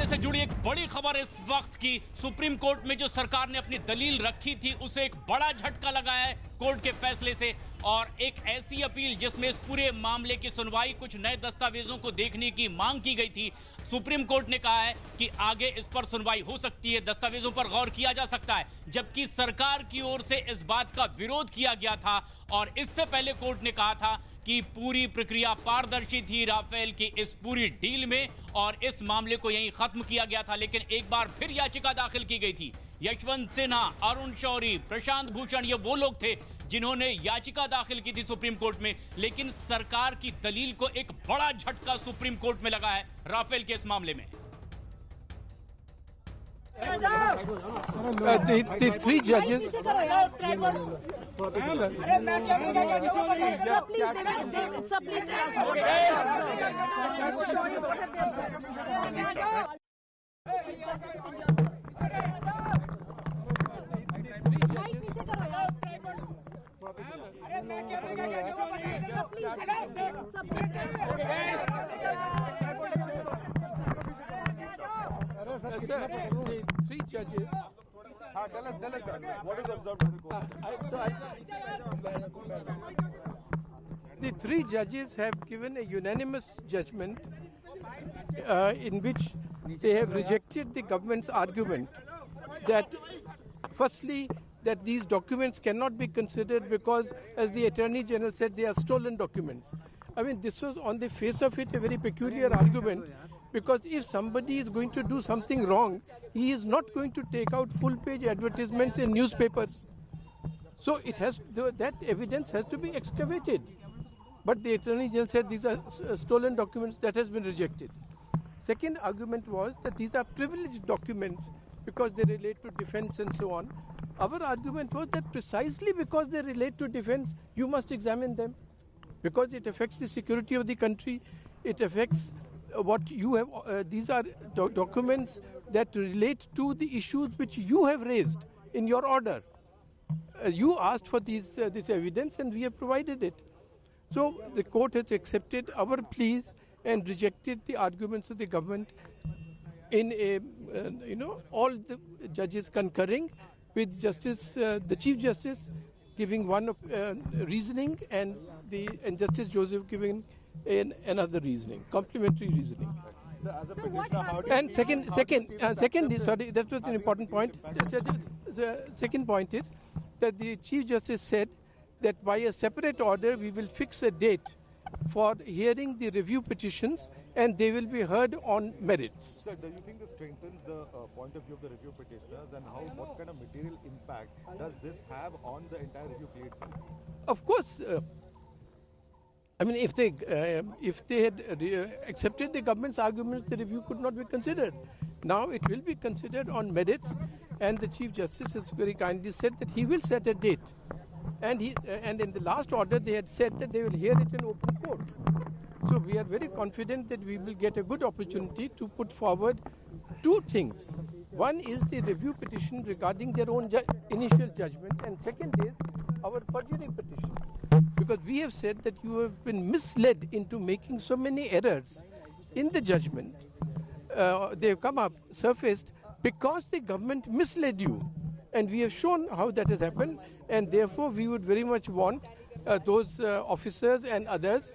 से जुड़ी एक बड़ी खबर इस वक्त की। सुप्रीम कोर्ट में जो सरकार ने अपनी दलील रखी थी उसे एक बड़ा झटका लगा है कोर्ट के फैसले से, और एक ऐसी अपील जिसमें इस पूरे मामले की सुनवाई कुछ नए दस्तावेजों को देखने की मांग की गई थी। सुप्रीम कोर्ट ने कहा है कि आगे इस पर सुनवाई हो सकती है, दस्तावेजों पर गौर किया जा सकता है, जबकि सरकार की ओर से इस बात का विरोध किया गया था। और इससे पहले कोर्ट ने कहा था कि पूरी प्रक्रिया पारदर्शी थी राफेल की इस पूरी डील में, और इस मामले को यहीं खत्म किया गया था। लेकिन एक बार फिर याचिका दाखिल की गई थी। यशवंत सिन्हा, अरुण शौरी, प्रशांत भूषण, ये वो लोग थे जिन्होंने याचिका दाखिल की थी सुप्रीम कोर्ट में। लेकिन सरकार की दलील को एक बड़ा झटका सुप्रीम कोर्ट में लगा है राफेल के इस मामले में। The three judges. The three judges. Tell us, what is observed in the court? The three judges have given a unanimous judgment in which they have rejected the government's argument that, firstly, that these documents cannot be considered because, as the Attorney General said, they are stolen documents. I mean, this was on the face of it a very peculiar argument, because if somebody is going to do something wrong, he is not going to take out full-page advertisements in newspapers. So it has that evidence has to be excavated. But the Attorney General said these are stolen documents. That has been rejected. Second argument was that these are privileged documents because they relate to defense and so on. Our argument was that precisely because they relate to defense, you must examine them, because it affects the security of the country. It affects what you have. These are documents that relate to the issues which you have raised in your order. You asked for this evidence, and we have provided it. So the court has accepted our pleas and rejected the arguments of the government in a, all the judges concurring with the Chief Justice giving one reasoning, and Justice Joseph giving another reasoning, complementary reasoning. So as a petitioner, how do And second, sorry, that was an important point. The second point is that the Chief Justice said that by a separate order we will fix a date for hearing the review petitions, and they will be heard on merits. Sir, do you think this strengthens the point of view of the review petitioners, and what kind of material impact does this have on the entire review plate? Of course. I mean, if they had accepted the government's arguments, the review could not be considered. Now it will be considered on merits, and the Chief Justice has very kindly said that he will set a date. And in the last order, they had said that they will hear it in open court. So we are very confident that we will get a good opportunity to put forward two things. One is the review petition regarding their own initial judgment, and second is our perjury petition. Because we have said that you have been misled into making so many errors in the judgment. They have come up, surfaced, because the government misled you. And we have shown how that has happened, and therefore we would very much want those officers and others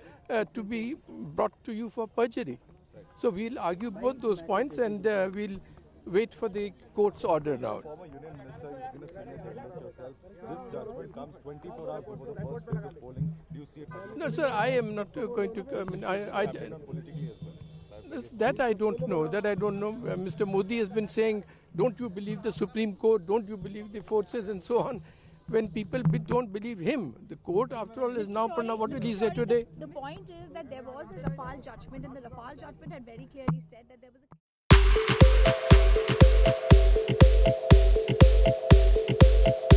to be brought to you for perjury. So we'll argue both those points, and we'll wait for the court's order now. Former Union Minister, you've been a senior journalist yourself. This judgment comes 24 hours before the first phase of polling. Do you see it? No, sir, I am not going to. I mean, politically as well. That I don't know. Mr. Modi has been saying, don't you believe the Supreme Court, don't you believe the forces and so on. When people don't believe him, the court after all is now pronounced. What did he say today? The point is that there was a Rafale judgment, and the Rafale judgment had very clearly said that there was a